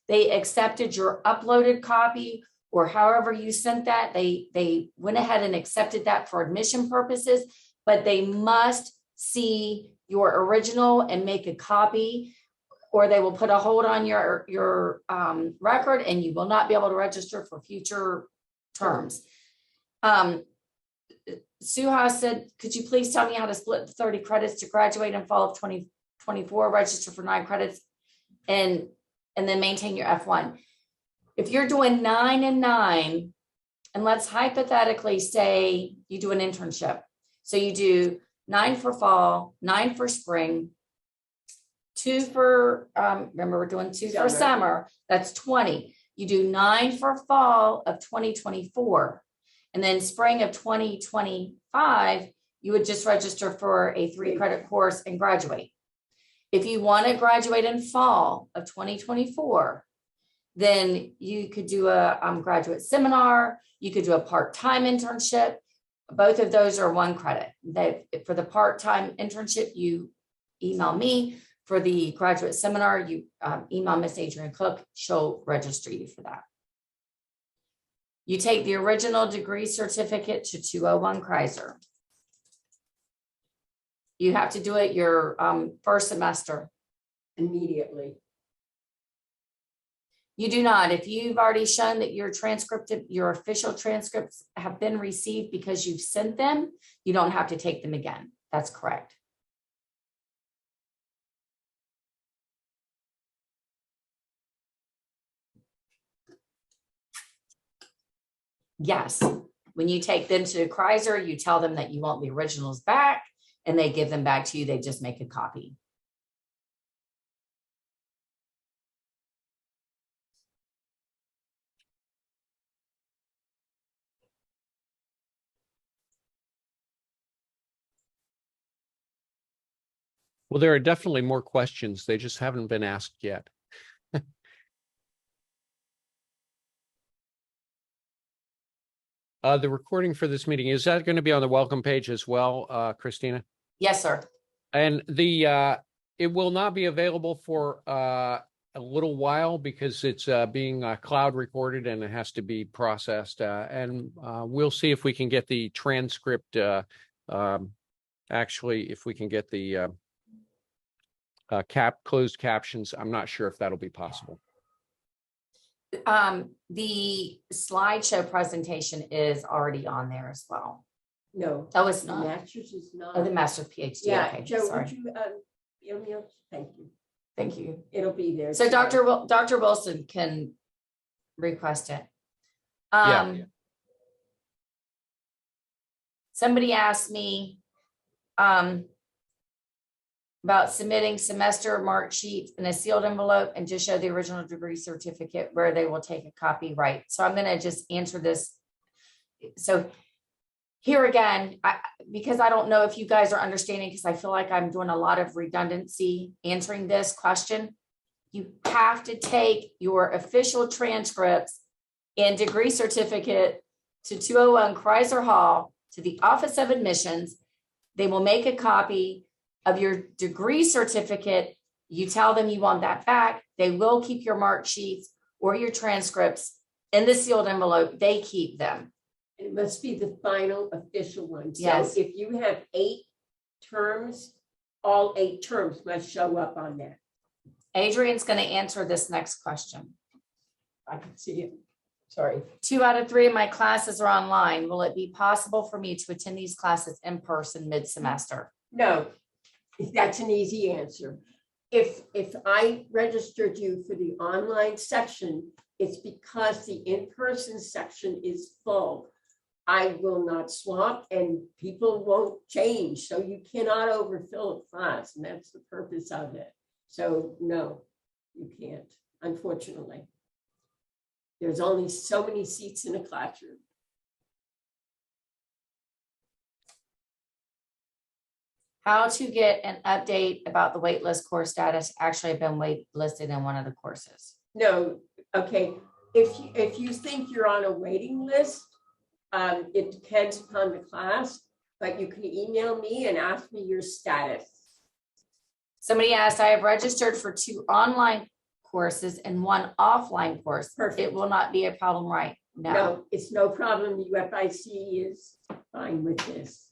They accepted your uploaded copy, or however you sent that. They went ahead and accepted that for admission purposes, but they must see your original and make a copy, or they will put a hold on your record and you will not be able to register for future terms. Suha said, could you please tell me how to split the 30 credits to graduate in fall of 2024, register for 9 credits, and then maintain your F1. If you're doing 9 and 9, and let's hypothetically say you do an internship. So you do 9 for fall, 9 for spring, 2 for, remember we're doing 2 for summer, that's 20. You do 9 for fall of 2024. And then spring of 2025, you would just register for a 3 credit course and graduate. If you want to graduate in fall of 2024, then you could do a graduate seminar. You could do a part-time internship. Both of those are 1 credit. For the part-time internship, you email me. For the graduate seminar, you email Miss Adrienne Cook. She'll register you for that. You take the original degree certificate to 201 CISE. You have to do it your first semester. Immediately. You do not. If you've already shown that your official transcripts have been received because you've sent them, you don't have to take them again. That's correct. Yes. When you take them to CISE, you tell them that you want the originals back and they give them back to you. They just make a copy. Well, there are definitely more questions. They just haven't been asked yet. The recording for this meeting, is that going to be on the welcome page as well, Christina? Yes, sir. And it will not be available for a little while because it's being cloud recorded and it has to be processed. And we'll see if we can get the transcript. Actually, if we can get the closed captions, I'm not sure if that'll be possible. The slideshow presentation is already on there as well. No. Oh, it's The not. master's is not. Oh, the master's PhD. Yeah, Okay, Joe, sorry. would you, thank you. Thank you. It'll be there. So today. Dr. Wilson can request it. Yeah. Somebody asked me about submitting semester mark sheets in a sealed envelope and just show the original degree certificate where they will take a copy, right? So I'm going to just answer this. So here again, because I don't know if you guys are understanding, because I feel like I'm doing a lot of redundancy answering this question. You have to take your official transcripts and degree certificate to 201 Chrysler Hall to the Office of Admissions. They will make a copy of your degree certificate. You tell them you want that back. They will keep your mark sheets or your transcripts in the sealed envelope. They keep them. It must be the final official one. So Yes. if you have 8 terms, all 8 terms must show up on that. Adrian's going to answer this next question. I can see it. Sorry. 2 out of 3 of my classes are online. Will it be possible for me to attend these classes in person mid-semester? No, that's an easy answer. If I registered you for the online section, it's because the in-person section is full. I will not swap and people won't change. So you cannot overfill a class, and that's the purpose of it. So no, you can't, unfortunately. There's only so many seats in a classroom. How to get an update about the waitlist course status? Actually, I've been waitlisted in one of the courses. No, okay. If you think you're on a waiting list, it depends upon the class, but you can email me and ask me your status. Somebody asked, I have registered for 2 online courses and 1 offline course. Perfect. It will not be a problem, right? No, it's no problem. UFIC is fine with this.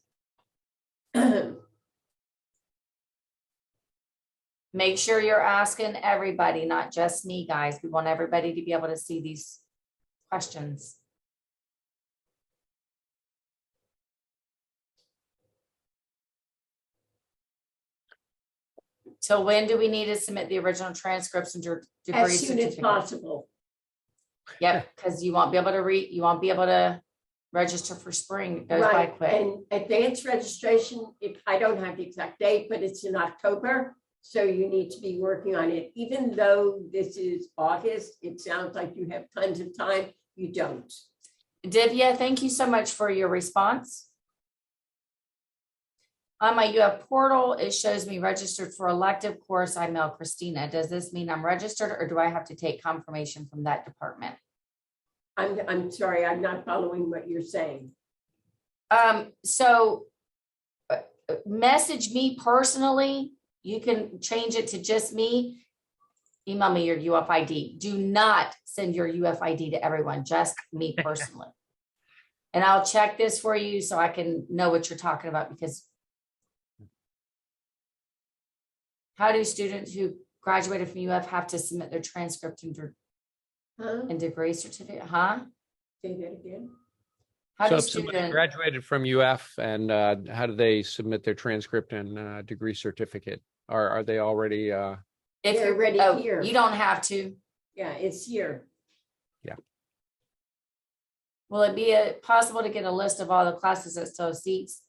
Make sure you're asking everybody, not just me, guys. We want everybody to be able to see these questions. Till when do we need to submit the original transcripts and degree As soon as certificate? possible. Yep, because you won't be able to register for spring. It goes by Right, quick. and advanced registration, I don't have the exact date, but it's in October. So you need to be working on it. Even though this is August, it sounds like you have tons of time. You don't. Divya, thank you so much for your response. On my UF portal, it shows me registered for elective course. I mail Christina. Does this mean I'm registered or do I have to take confirmation from that department? I'm sorry, I'm not following what you're saying. So message me personally. You can change it to just me. Email me your UFID. Do not send your UFID to everyone, just me personally. And I'll check this for you so I can know what you're talking about, because how do students who graduated from UF have to submit their transcript and degree certificate? Huh? Say that again. How So do if somebody students? graduated from UF and how do they submit their transcript and degree certificate? Are they already? If They're you're already here. you don't have to. Yeah, it's here. Will it be possible to get a list of all the classes that still have seats?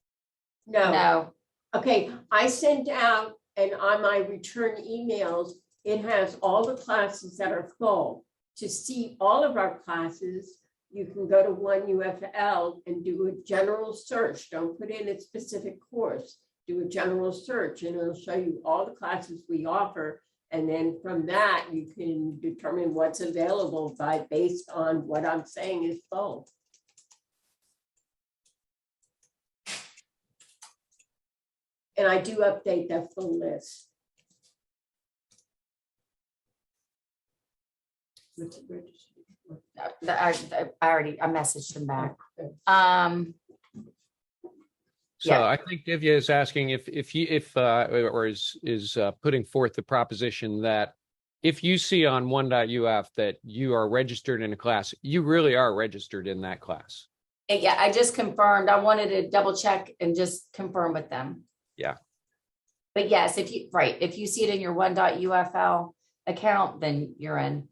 No. No. Okay, I sent out, and on my return emails, it has all the classes that are full. To see all of our classes, you can go to One UFL and do a general search. Don't put in a specific course. Do a general search and it'll show you all the classes we offer. And then from that, you can determine what's available based on what I'm saying is full. And I do update that full list. I messaged them back. So Yeah. I think Divya is asking or is putting forth the proposition that if you see on 1.uf that you are registered in a class, you really are registered in that class. Yeah, I just confirmed. I wanted to double check and just confirm with them. Yeah. But yes, if you see it in your 1.ufl account, then you're in.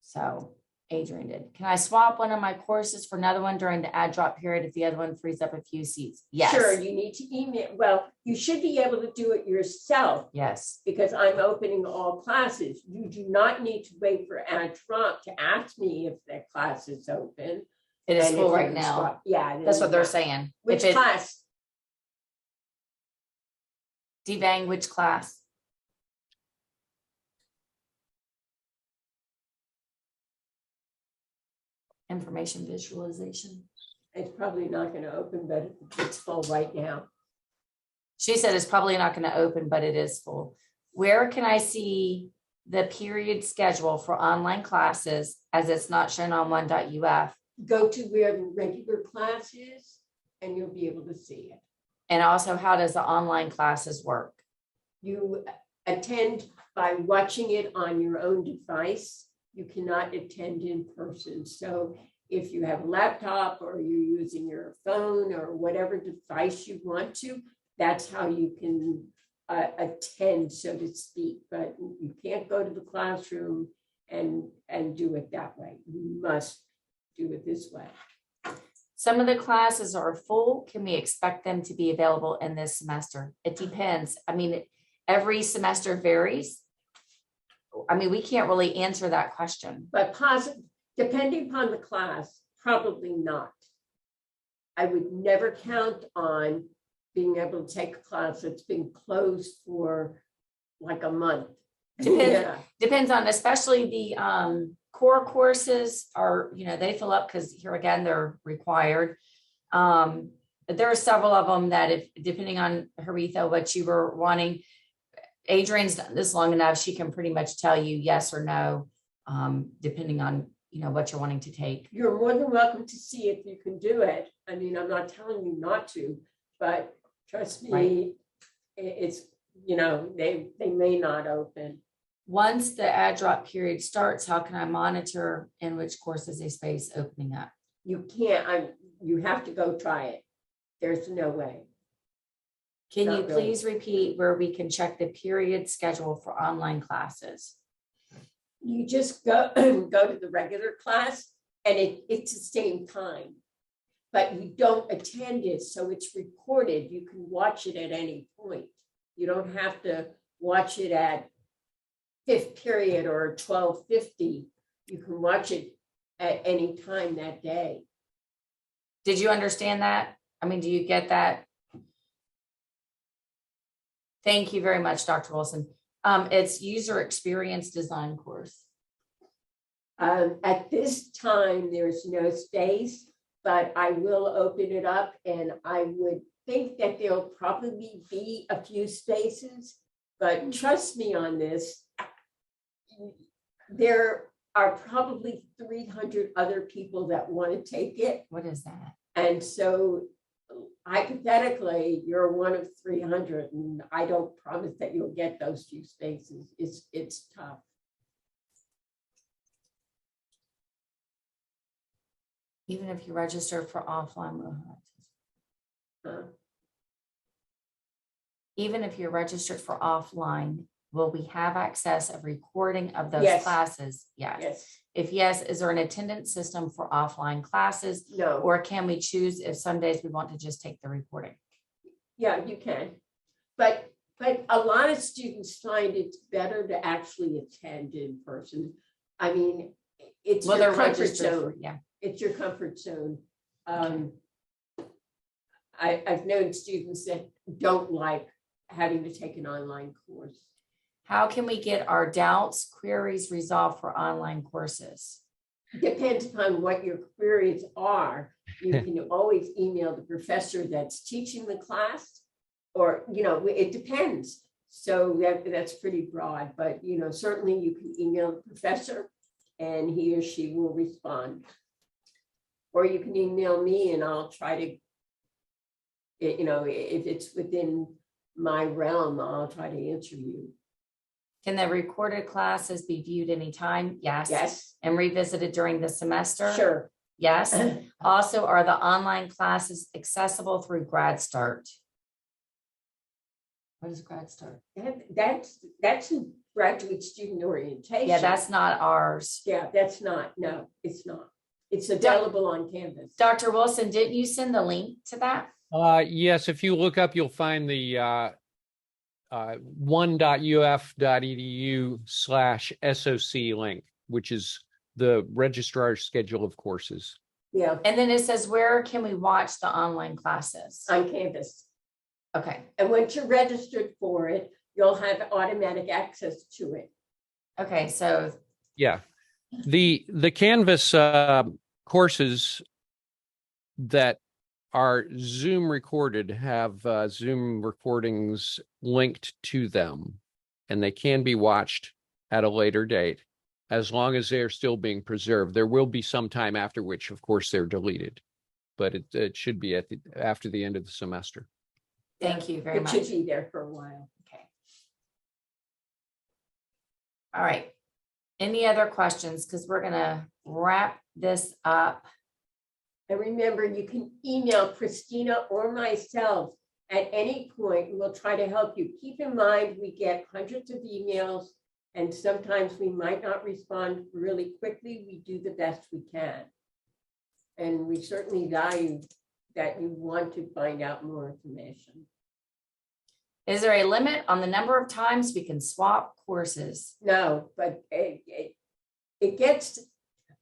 So Adrian did. Can I swap one of my courses for another one during the ad drop period if the other one frees up a few seats? Yes. Sure, you need to email. Well, you should be able to do it yourself Yes. because I'm opening all classes. You do not need to wait for ad drop to ask me if that class is open. It is And full if you right can now. swap- Yeah. That's what they're saying. Which If it, class? Devang, which class? Information visualization. It's probably not going to open, but it's full right now. She said it's probably not going to open, but it is full. Where can I see the period schedule for online classes as it's not shown on 1.uf? Go to where the regular class is and you'll be able to see it. And also, how does the online classes work? You attend by watching it on your own device. You cannot attend in person. So if you have a laptop or you're using your phone or whatever device you want to, that's how you can attend, so to speak. But you can't go to the classroom and do it that way. You must do it this way. Some of the classes are full. Can we expect them to be available in this semester? It depends. I mean, every semester varies. I mean, we can't really answer that question. But depending upon the class, probably not. I would never count on being able to take a class that's been closed for like a month. Depends on, especially the core courses are, they fill up because here again, they're required. But there are several of them that if, depending on Haritha, what you were wanting, Adrian's done this long enough, she can pretty much tell you yes or no, depending on, what you're wanting to take. You're more than welcome to see if you can do it. I mean, I'm not telling you not to, but trust me, Right. It's, they may not open. Once the ad drop period starts, how can I monitor in which courses a space opening up? You can't, you have to go try it. There's no way. Can Not you really. please repeat where we can check the period schedule for online classes? You just go to the regular class and it's the same time, but you don't attend it. So it's recorded. You can watch it at any point. You don't have to watch it at 5th period or 12:50. You can watch it at any time that day. Did you understand that? I mean, do you get that? Thank you very much, Dr. Wilson. It's user experience design course. At this time, there's no space, but I will open it up, and I would think that there'll probably be a few spaces, but trust me on this. There are probably 300 other people that want to take it. What is that? And so hypothetically, you're one of 300, and I don't promise that you'll get those few spaces. It's tough. Even if you register for offline, even if you're registered for offline, will we have access of recording of those Yes. classes? Yes. Yes. If yes, is there an attendance system for offline classes? No. Or can we choose if some days we want to just take the recording? Yeah, you can. But a lot of students find it's better to actually attend in person. I mean, it's Well, your they're comfort registered zone. for, yeah. It's your comfort zone. I've known students that don't like having to take an online course. How can we get our doubts, queries resolved for online courses? Depends upon what your queries are. You can always email the professor that's teaching the class, or, it depends. So that's pretty broad, but, certainly you can email the professor and he or she will respond. Or you can email me and I'll try to, if it's within my realm, I'll try to answer you. Can the recorded classes be viewed anytime? Yes. Yes. And revisited during the semester? Sure. Yes. Also, are the online classes accessible through Grad Start? What is Grad Start? That's a graduate student orientation. Yeah, that's not ours. Yeah, that's not. No, it's not. It's available on Canvas. Dr. Wilson, didn't you send the link to that? Yes, if you look up, you'll find the 1.uf.edu/SOC link, which is the registrar's schedule of courses. Yeah, And then it says, where can we watch the online classes? on Canvas. Okay. And once you're registered for it, you'll have automatic access to it. Okay. So Yeah, the Canvas courses that are Zoom recorded have Zoom recordings linked to them, and they can be watched at a later date as long as they're still being preserved. There will be some time after which, of course, they're deleted, but it should be after the end of the semester. thank you very much. It should be there for a while. Okay. All right. Any other questions? Because we're going to wrap this up. And remember, you can email Christina or myself at any point. We'll try to help you. Keep in mind, we get hundreds of emails, and sometimes we might not respond really quickly. We do the best we can. And we certainly value that you want to find out more information. Is there a limit on the number of times we can swap courses? No, but it gets,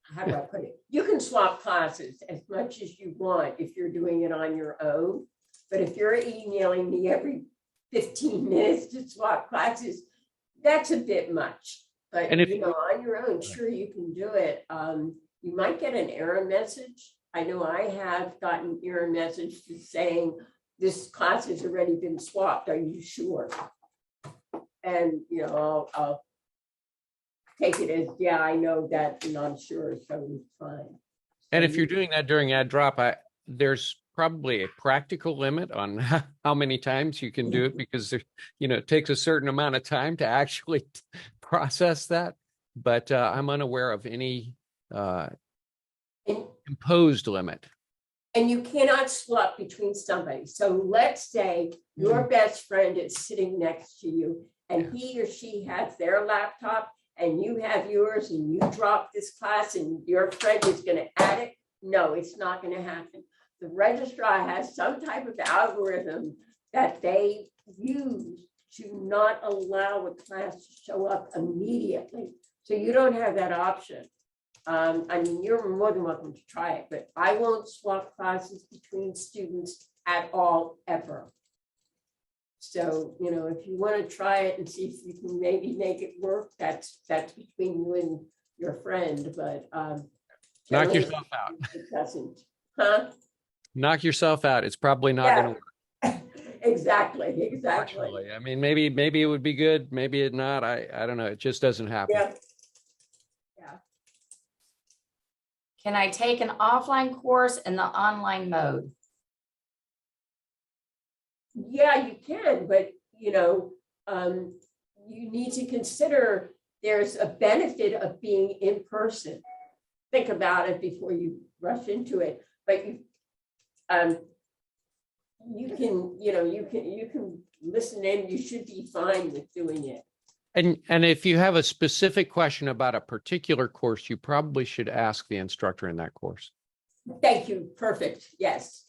how do I put it? You can swap classes as much as you want if you're doing it on your own. But if you're emailing me every 15 minutes to swap classes, that's a bit much. But And if- on your own, sure, you can do it. You might get an error message. I know I have gotten error message saying this class has already been swapped. Are you sure? And I'll take it as, yeah, I know that, and I'm sure, so it's fine. And if you're doing that during ad drop, there's probably a practical limit on how many times you can do it, because it takes a certain amount of time to actually process that. But I'm unaware of any imposed limit. And you cannot swap between somebody. So let's say your best friend is sitting next to you and he or she has their laptop and you have yours, and you drop this class and your friend is going to add it. No, it's not going to happen. The registrar has some type of algorithm that they use to not allow a class to show up immediately. So you don't have that option. You're more than welcome to try it, but I won't swap classes between students at all, ever. So, you know, if you want to try it and see if you can maybe make it work, that's between you and your friend, but Knock generally yourself out. it doesn't. Huh? Knock yourself out. It's probably not going to work. Exactly. Unfortunately. I mean, maybe it would be good, maybe it not. I don't know. It just doesn't happen. Yeah. Can I take an offline course in the online mode? Yeah, you can, but you know, you need to consider there's a benefit of being in person. Think about it before you rush into it. But you can, you know, you can listen in. You should be fine with doing it. And if you have a specific question about a particular course, you probably should ask the instructor in that course. Thank you. Perfect. Yes.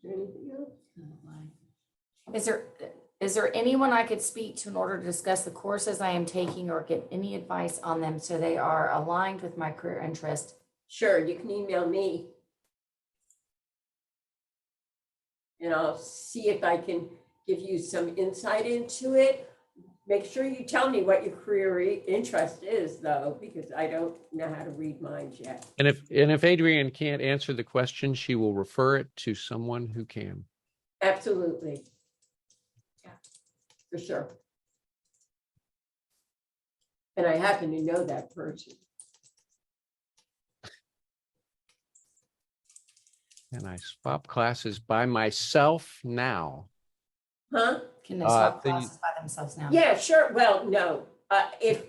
Anything else? Is there anyone I could speak to in order to discuss the courses I am taking or get any advice on them so they are aligned with my career interest? Sure, you can email me. And I'll see if I can give you some insight into it. Make sure you tell me what your career interest is, though, because I don't know how to read minds yet. And if Adrienne can't answer the question, she will refer it to someone who can. Absolutely. Yeah, for sure. And I happen to know that person. And I swap classes by myself now. Huh? Can they swap classes by themselves now? Yeah, sure. Well, no. If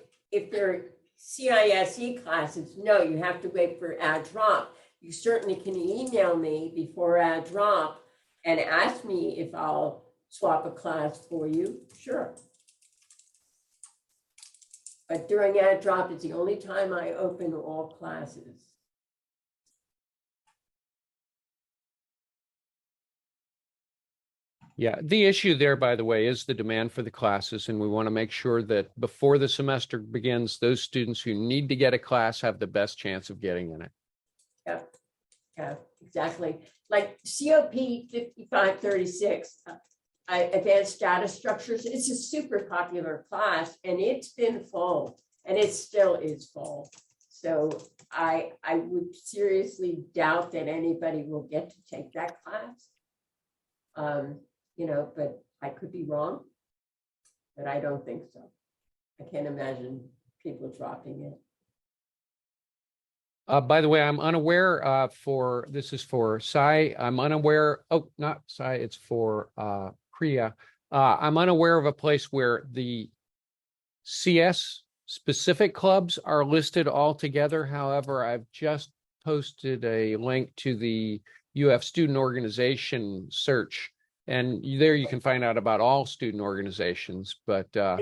they're CISE classes, no, you have to wait for ad drop. You certainly can email me before ad drop and ask me if I'll swap a class for you. Sure. But during ad drop, it's the only time I open all classes. Yeah, the issue there, by the way, is the demand for the classes, and we want to make sure that before the semester begins, those students who need to get a class have the best chance of getting in it. Yeah, exactly. Like COP 5536, Advanced Data Structures, it's a super popular class, and it's been full, and it still is full. So I would seriously doubt that anybody will get to take that class. You know, but I could be wrong, but I don't think so. I can't imagine people dropping it. By the way, I'm unaware this is for CISE. I'm unaware, not CISE, it's for CREA. I'm unaware of a place where the CS specific clubs are listed all together. However, I've just posted a link to the UF student organization search, and there you can find out about all student organizations. But yeah,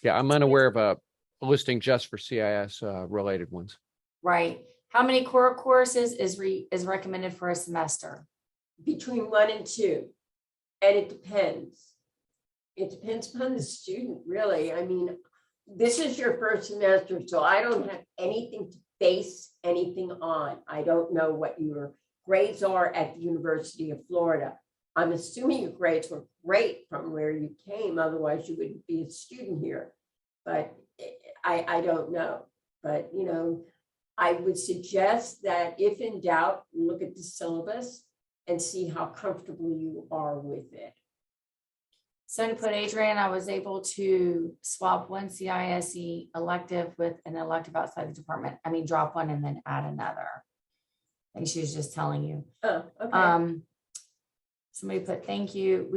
I'm unaware of a listing just for CIS related ones. Right. How many core courses is recommended for a semester? Between 1 and 2, and it depends. It depends upon the student, really. I mean, this is your first semester, so I don't have anything to base anything on. I don't know what your grades are at the University of Florida. I'm assuming your grades were great from where you came, otherwise you wouldn't be a student here. But I don't know. But, you know, I would suggest that if in doubt, look at the syllabus and see how comfortable you are with it. So to put Adrienne, I was able to swap one CISE elective with an elective outside the department. I mean, drop one and then add another. I think she was just telling you. Oh, okay. Somebody put, thank you.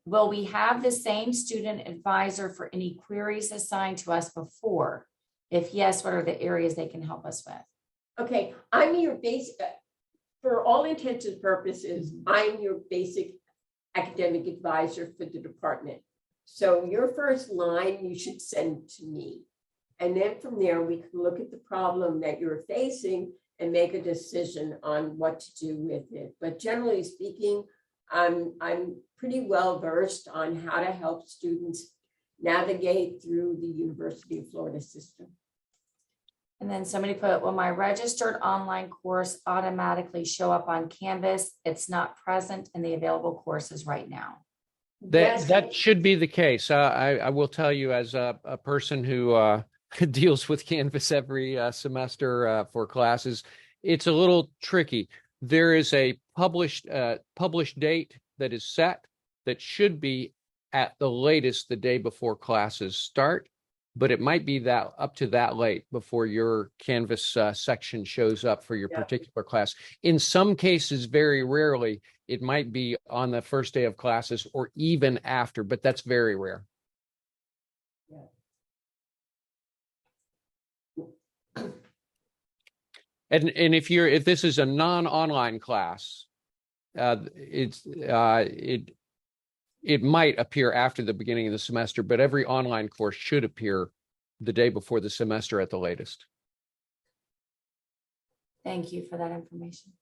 Will we have the same student advisor for any queries assigned to us before? If yes, what are the areas they can help us with? Okay, I'm your basic, for all intents and purposes, I'm your basic academic advisor for the department. So your first line you should send to me. And then from there, we can look at the problem that you're facing and make a decision on what to do with it. But generally speaking, I'm pretty well versed on how to help students navigate through the University of Florida system. And then somebody put, will my registered online course automatically show up on Canvas? It's not present in the available courses right now. That should be the case. I will tell you, as a person who deals with Canvas every semester for classes, it's a little tricky. There is a published date that is set that should be at the latest the day before classes start, but it might be that up to that late before your Canvas section shows up for your particular class. In some cases, very rarely, it might be on the first day of classes or even after, but that's very rare. And if this is a non-online class, it might appear after the beginning of the semester, but every online course should appear the day before the semester at the latest. Thank you for that information.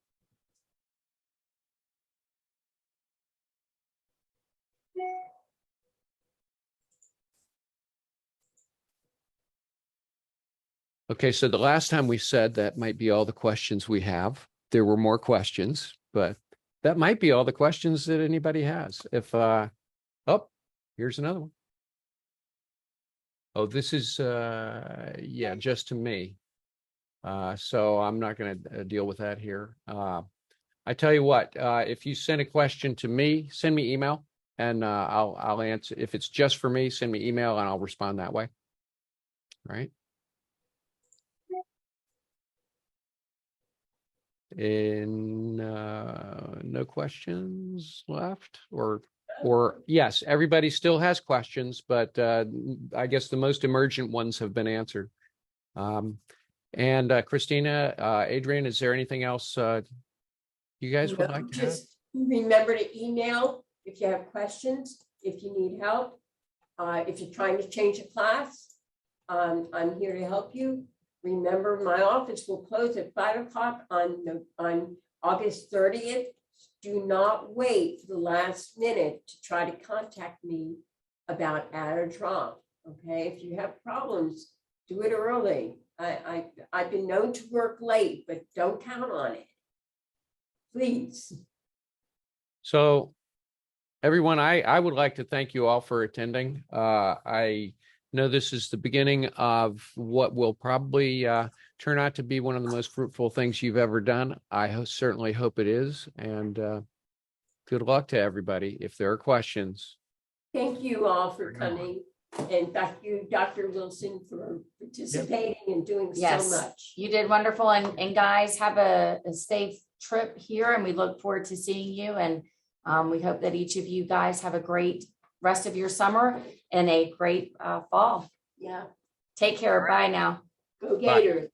Okay, so the last time we said that might be all the questions we have. There were more questions, but that might be all the questions that anybody has. If oh, here's another one. Oh, this is yeah, just to me. So I'm not going to deal with that here. I tell you what, if you send a question to me, send me email and I'll answer. If it's just for me, send me email and I'll respond that way. All right. And no questions left, or yes, everybody still has questions, but I guess the most emergent ones have been answered. And Christina, Adrian, is there anything else you guys would like to add? Just remember to email if you have questions, if you need help, if you're trying to change a class. I'm here to help you. Remember, my office will close at 5 o'clock on August 30th. Do not wait for the last minute to try to contact me about add or drop. Okay, if you have problems, do it early. I've been known to work late, but don't count on it. Please. So, everyone, I would like to thank you all for attending. I know this is the beginning of what will probably turn out to be one of the most fruitful things you've ever done. I certainly hope it is. And good luck to everybody. If there are questions. Thank you all for coming. And thank you, Dr. Wilson, for participating and doing Yes, so much. you did wonderful. And guys, have a safe trip here. And we look forward to seeing you. And we hope that each of you guys have a great rest of your summer and a great fall. Yeah. Take care. Bye now. Go Gators.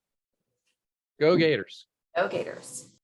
Go Gators. Go Gators.